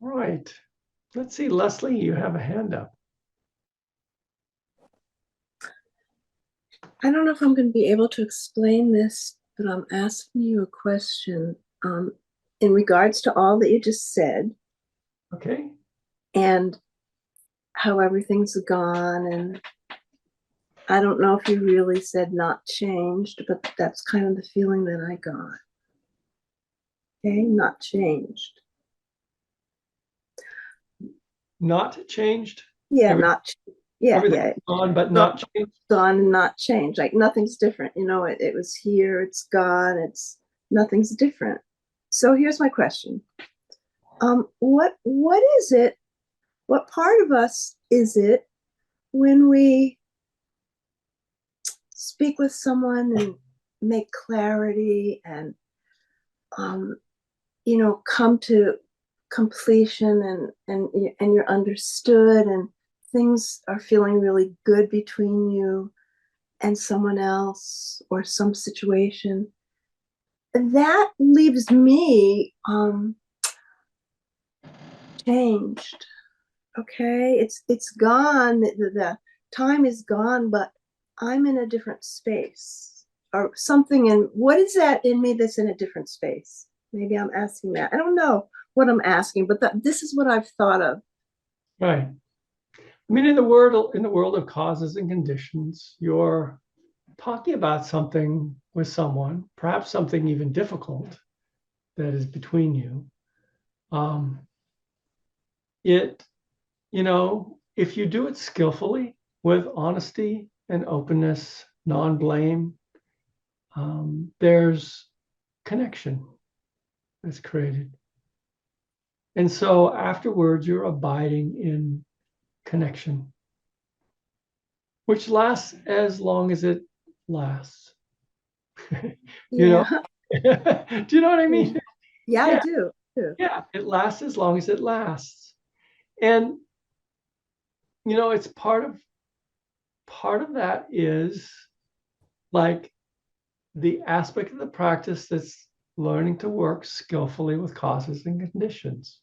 All right. Let's see, Leslie, you have a hand up. I don't know if I'm going to be able to explain this, but I'm asking you a question in regards to all that you just said Okay. and how everything's gone. And I don't know if you really said not changed, but that's kind of the feeling that I got. Okay, not changed. Not changed. Yeah, Every, not, yeah, everything's yeah. gone, but Gone, not changed. gone and not changed. Like nothing's different. It was here, it's gone, nothing's different. So here's my question. What is it? What part of us is it when we speak with someone and make clarity and um, come to completion and you're understood and things are feeling really good between you and someone else or some situation that leaves me changed. Okay, it's gone. The time is gone, but I'm in a different space or something. And what is that in me that's in a different space? Maybe I'm asking that. I don't know what I'm asking, but this is what I've thought of. Right. I mean, in the world of causes and conditions, you're talking about something with someone, perhaps something even difficult that is between you. Um, it, if you do it skillfully with honesty and openness, non-blame, there's connection that's created. And so afterwards, you're abiding in connection, which lasts as long as it lasts. you know? Yeah. Do you know what I Yeah, mean? yeah, I Yeah, do. Too. yeah. It lasts as long as it lasts. And it's part of that is like the aspect of the practice that's learning to work skillfully with causes and conditions.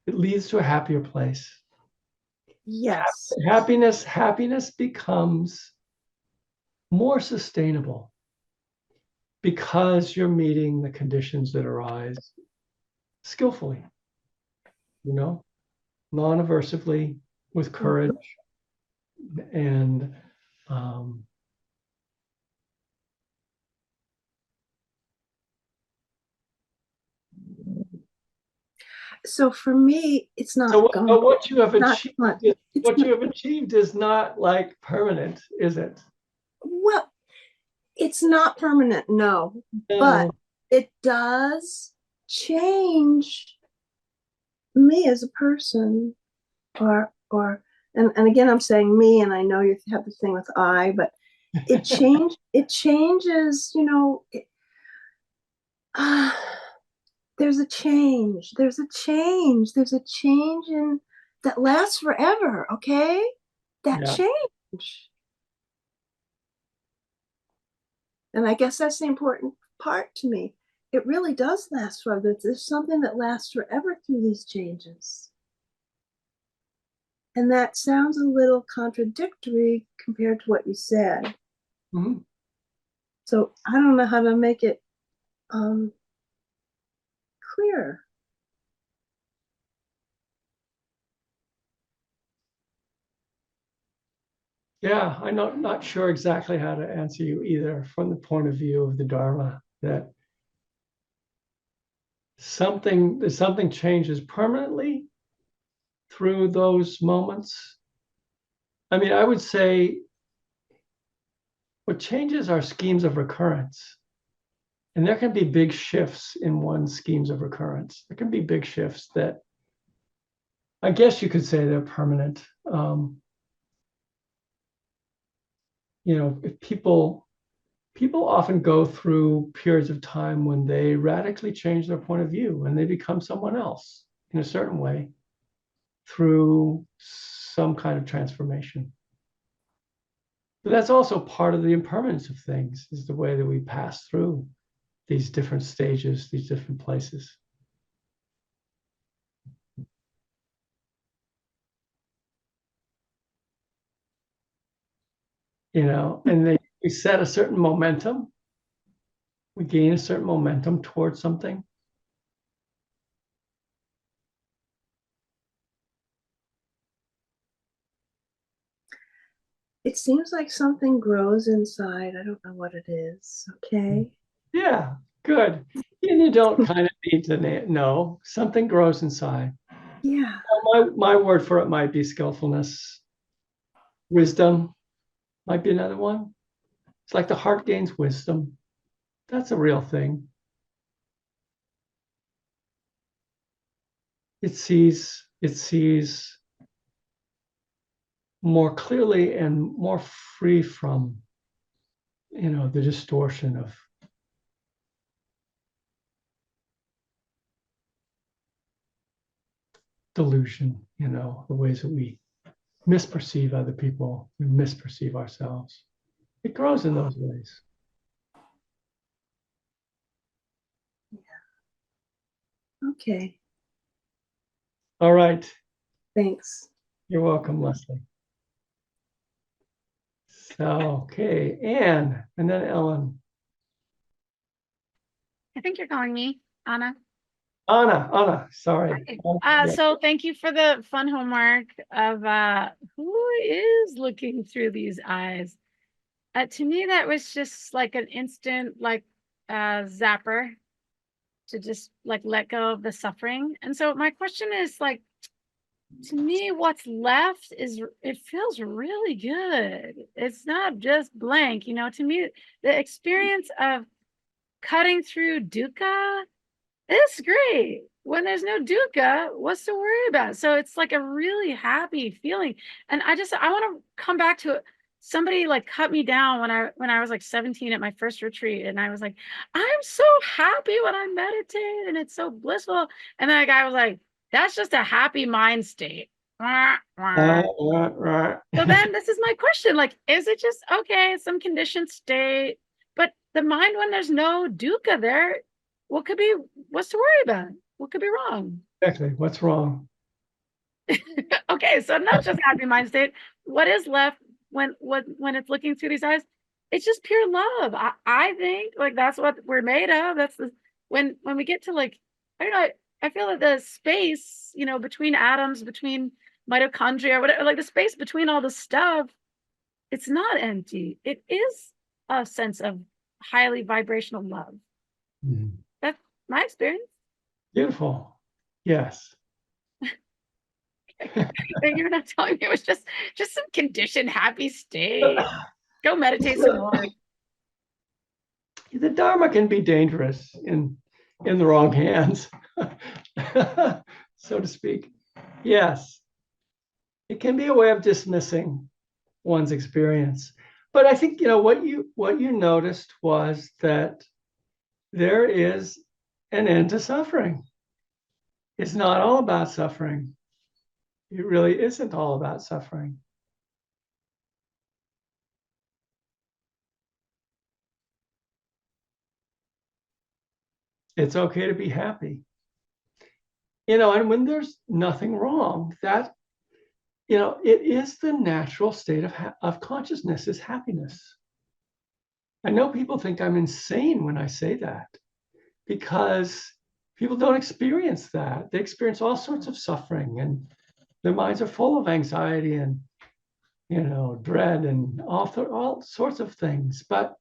It leads to a happier place. Yes. Happiness becomes more sustainable because you're meeting the conditions that arise skillfully, you know, non-aversively, with courage, and um, So for me, it's not so what, gone. but what you have Not achieved gone. is, It's what not, you have achieved is not like permanent, is it? well, it's not permanent, no, but No. it does change me as a person or and again I'm saying me and I know you have the thing with I, but it changes, uh, there's a change in that lasts forever, okay? That Yeah. change. And I guess that's the important part to me. It really does last forever. There's something that lasts forever through these changes. And that sounds a little contradictory compared to what you said. Mhm. So I don't know how to make it um, clear. Yeah, I'm not sure exactly how to answer you either from the point of view of the Dharma, that something changes permanently through those moments. I mean, I would say what changes are schemes of recurrence. And there can be big shifts in one's schemes of recurrence. There can be big shifts that I guess you could say they're permanent. If people often go through periods of time when they radically change their point of view and they become someone else in a certain way through some kind of transformation. But that's also part of the impermanence of things, is the way that we pass through these different stages, these different places. and we set a certain momentum. We gain a certain momentum towards something. It seems like something grows inside. I don't know what it is. Okay. Yeah, good. And you don't kind of need to know. Something grows inside. Yeah. My word for it might be skillfulness. Wisdom might be another one. It's like the heart gains wisdom. That's a real thing. It sees more clearly and more free from, the distortion of delusion, the ways that we misperceive other people, we misperceive ourselves. It grows in those ways. Okay. All right. Thanks. You're welcome, Leslie. So, okay, Anne, and then Ellen. I think you're calling me, Anna. Anna, sorry. Okay. So thank you for the fun homework of who is looking through these eyes. To me, that was just like an instant, like zapper to just like let go of the suffering. And so my question is like, to me, what's left is it feels really good. It's not just blank, to me, the experience of cutting through dukkha, it's great. When there's no dukkha, what's to worry about? So it's like a really happy feeling. And I want to come back to it. Somebody like cut me down when I was like 17 at my first retreat. And I was like, I'm so happy when I meditate and it's so blissful. And then a guy was like, that's just a happy mind state. So then this is my question. Like, is it just okay, some conditioned state? But the mind, when there's no dukkha there, what's to worry about? What could be wrong? Exactly. What's wrong? Okay, so not just happy mind state. What is left when it's looking through these eyes? It's just pure love. I think like that's what we're made of. That's when we get to like, I don't know, I feel like the space, between atoms, between mitochondria, whatever, like the space between all the stuff, it's not empty. It is a sense of highly vibrational love. Mm-hmm. That's my experience. Beautiful. Yes. You're not telling me it was just some conditioned happy state. Go meditate some more. The Dharma can be dangerous in the wrong hands, so to speak. Yes, it can be a way of dismissing one's experience. But I think what you noticed was that there is an end to suffering. It's not all about suffering. It really isn't all about suffering. It's okay to be happy. And when there's nothing wrong, that, it is the natural state of consciousness is happiness. I know people think I'm insane when I say that because people don't experience that. They experience all sorts of suffering and their minds are full of anxiety and, dread and all sorts of things. But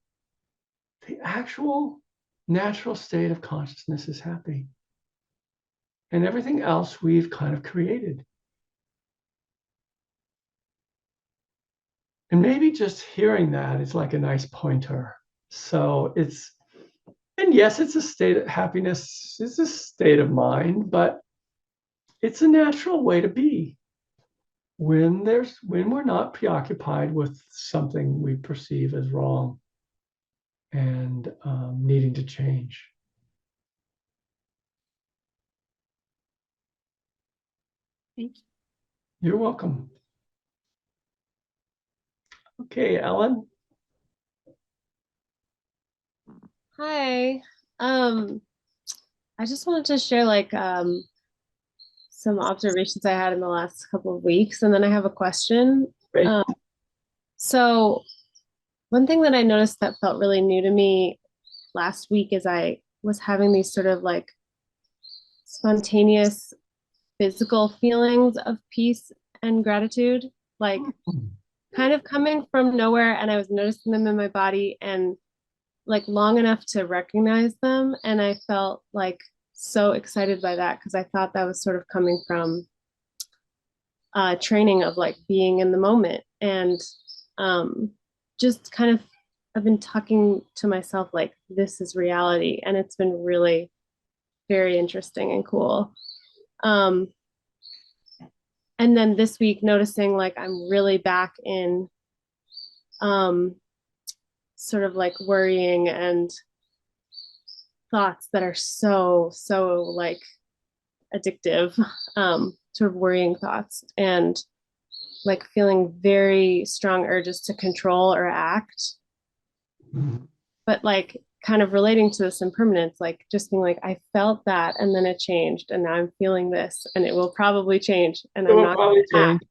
the actual natural state of consciousness is happy. And everything else we've kind of created. And maybe just hearing that is like a nice pointer. So and yes, it's a state of happiness, it's a state of mind, but it's a natural way to be when we're not preoccupied with something we perceive as wrong and needing to change. Thank you. You're welcome. Okay, Ellen. Hi. I just wanted to share some observations I had in the last couple of weeks, and then I have a question. Great. So one thing that I noticed that felt really new to me last week is I was having these sort of like spontaneous physical feelings of peace and gratitude, like kind of coming from nowhere. And I was noticing them in my body and like long enough to recognize them. And I felt like so excited by that because I thought that was sort of coming from training of like being in the moment and just kind of I've been talking to myself like this is reality, and it's been really very interesting and cool. And then this week noticing like I'm really back in sort of like worrying and thoughts that are so like addictive, sort of worrying thoughts, and like feeling very strong urges to control or act, but like kind of relating to this impermanence, like just being like, I felt that and then it changed and now I'm feeling this and it will probably change and It I'm will not probably gonna change. act.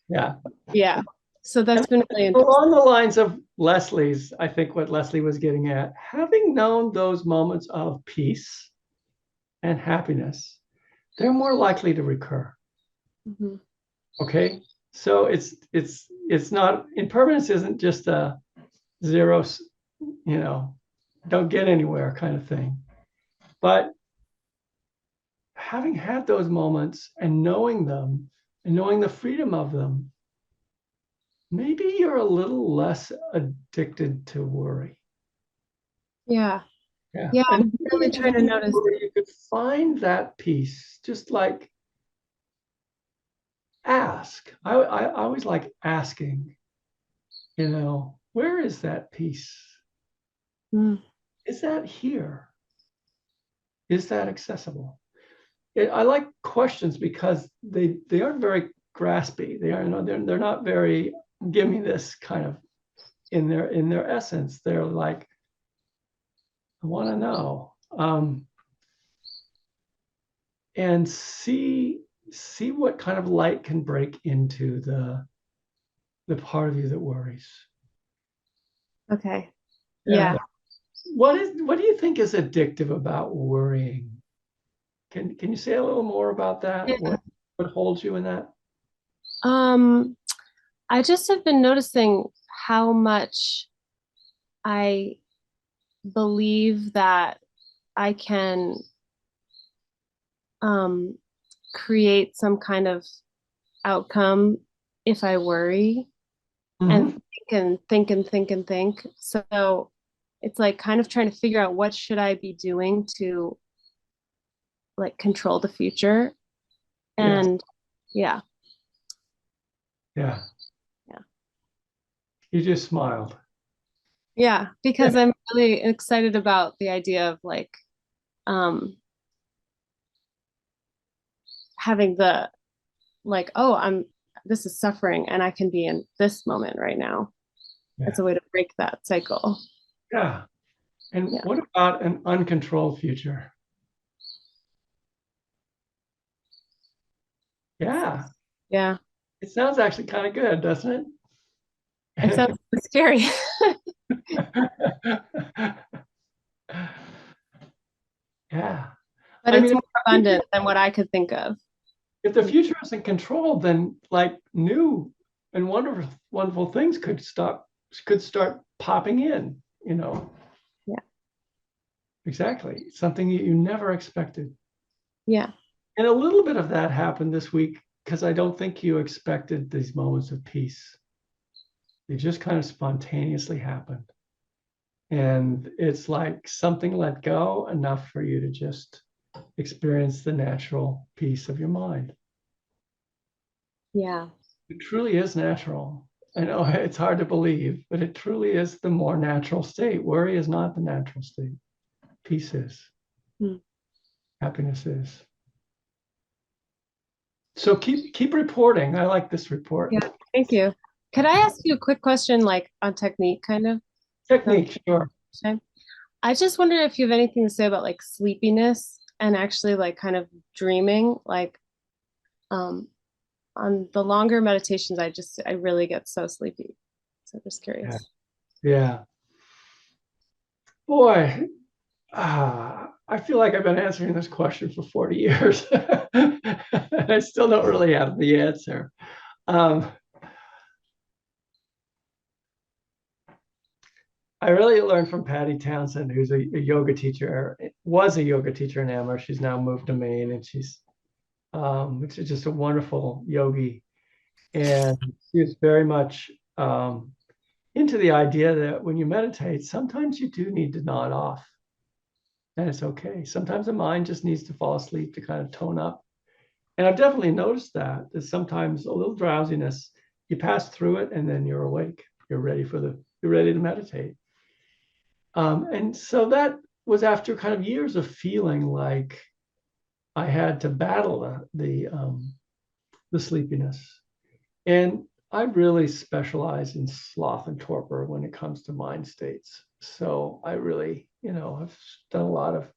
Yeah. Yeah. So that's been really interesting. Along the lines of Leslie's, I think what Leslie was getting at, having known those moments of peace and happiness, they're more likely to recur. Mhm. Okay. So it's not, impermanence isn't just a zero, don't get anywhere kind of thing. But having had those moments and knowing them and knowing the freedom of them, maybe you're a little less addicted to worry. Yeah. Yeah. Yeah. And I'm really trying to notice. where you could find that peace, just like ask. I always like asking, where is that peace? Mm. Is that here? Is that accessible? I like questions because they aren't very graspy. They are, they're not very, give me this kind of in their essence. They're like, I want to know. And see what kind of light can break into the part of you that worries. Okay. Yeah. What do you think is addictive about worrying? Can you say a little more about that? Yeah. What holds you in that? Um, I just have been noticing how much I believe that I can um, create some kind of outcome if I worry and Mhm. think. So it's like kind of trying to figure out what should I be doing to like control the future. Yeah. And yeah, Yeah. yeah, You just smiled. yeah, because I'm really excited about the idea of like um having the like, oh, I'm this is suffering and I can be in this moment right now. Yeah. It's a way to break that cycle. Yeah. And Yeah. what about an uncontrolled future? Yeah. Yeah. It sounds actually kind of good, doesn't It it? sounds scary, Yeah. but I it's mean, more abundant than what I could think of. if the future isn't controlled, then like new and wonderful things could start popping in, Yeah. Exactly. Something that you never expected. Yeah. And a little bit of that happened this week because I don't think you expected these moments of peace. They just kind of spontaneously happened. And it's like something let go enough for you to just experience the natural peace of your mind. Yeah. It truly is natural. I know it's hard to believe, but it truly is the more natural state. Worry is not the natural state. Peace is. Hmm. Happiness is. So keep reporting. I like this report. Yeah. Thank you. Could I ask you a quick question, like on technique, kind of? Technique, sure. Okay. I just wonder if you have anything to say about like sleepiness and actually like kind of dreaming, like um on the longer meditations, I really get so sleepy. So I'm just Yeah. curious. Yeah. Boy, I feel like I've been answering this question for 40 years. I still don't really have the answer. Um, I really learned from Patty Townsend, who's a yoga teacher, was a yoga teacher in Amherst. She's now moved to Maine, and which is just a wonderful yogi. And she was very much into the idea that when you meditate, sometimes you do need to nod off, and it's okay. Sometimes the mind just needs to fall asleep to kind of tone up. And I've definitely noticed that sometimes a little drowsiness, you pass through it and then you're awake. You're ready to meditate. And so that was after kind of years of feeling like I had to battle the sleepiness. And I really specialize in sloth and torpor when it comes to mind states. So I really, I've done a lot of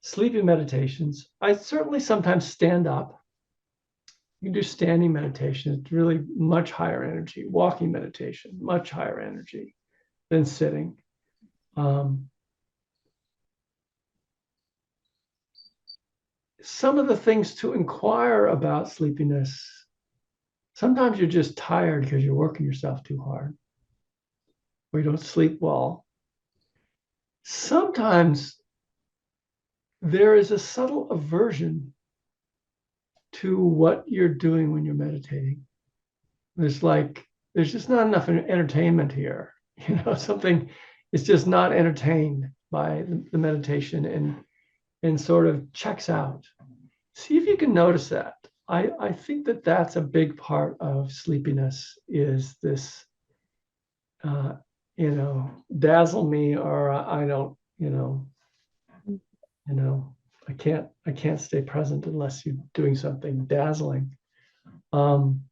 sleeping meditations. I certainly sometimes stand up. You can do standing meditation. It's really much higher energy. Walking meditation, much higher energy than sitting. Some of the things to inquire about sleepiness, sometimes you're just tired because you're working yourself too hard, or you don't sleep well. Sometimes there is a subtle aversion to what you're doing when you're meditating. There's just not enough entertainment here. Something is just not entertained by the meditation and sort of checks out. See if you can notice that. I think that that's a big part of sleepiness, is this, dazzle me, or I don't, I can't stay present unless you're doing something dazzling. Um,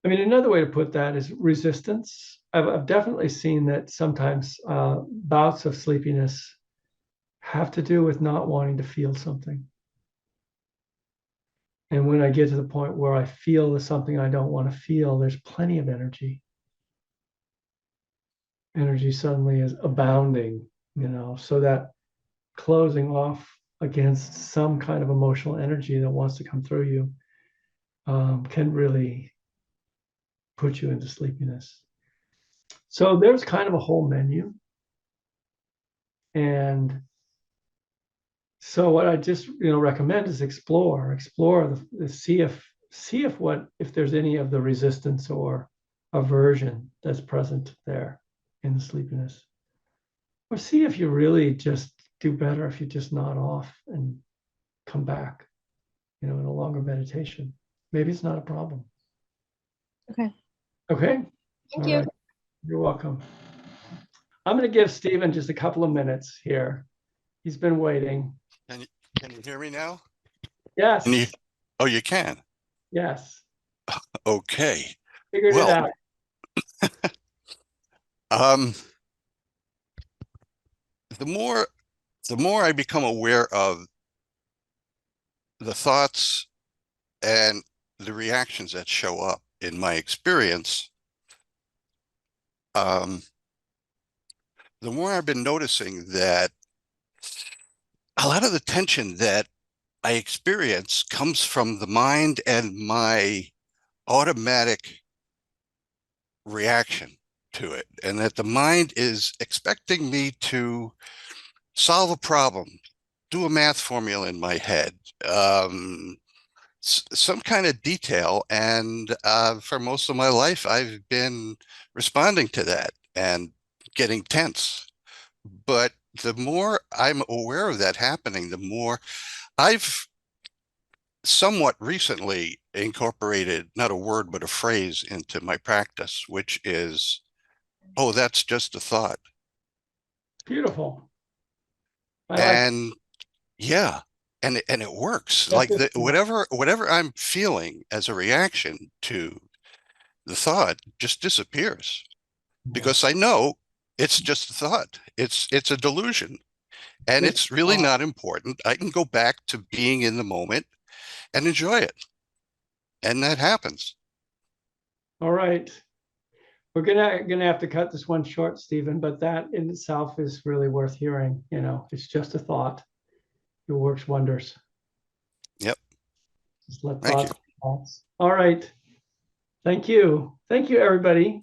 I mean, another way to put that is resistance. I've definitely seen that sometimes bouts of sleepiness have to do with not wanting to feel something. And when I get to the point where I feel something I don't want to feel, there's plenty of energy. Energy suddenly is abounding, so that closing off against some kind of emotional energy that wants to come through you can really put you into sleepiness. So there's kind of a whole menu. And so what I just recommend is explore see if there's any of the resistance or aversion that's present there in the sleepiness, or see if you really just do better if you just nod off and come back in a longer meditation. Maybe it's not a problem. Okay. Okay. Thank All you. right. You're welcome. I'm going to give Stephen just a couple of minutes here. He's been waiting. Can you hear me now? Yes. Oh, you can. Yes. Okay. Figured it out. Um, the more I become aware of the thoughts and the reactions that show up in my experience, the more I've been noticing that a lot of the tension that I experience comes from the mind and my automatic reaction to it, and that the mind is expecting me to solve a problem, do a math formula in my head, some kind of detail. And for most of my life, I've been responding to that and getting tense. But the more I'm aware of that happening, the more I've somewhat recently incorporated not a word, but a phrase into my practice, which is, oh, that's just a thought. Beautiful. I like And yeah, and it works. that's Like it. whatever I'm feeling as a reaction to the thought just disappears, because I know it's just a thought. It's a delusion. And Good it's really thought. not important. I can go back to being in the moment and enjoy it. And that happens. All right. We're gonna have to cut this one short, Stephen, but that in itself is really worth hearing. You know, it's just a thought. It works wonders. Yep. Just let Thank you. thoughts be thoughts. All right. Thank you. Thank you, everybody.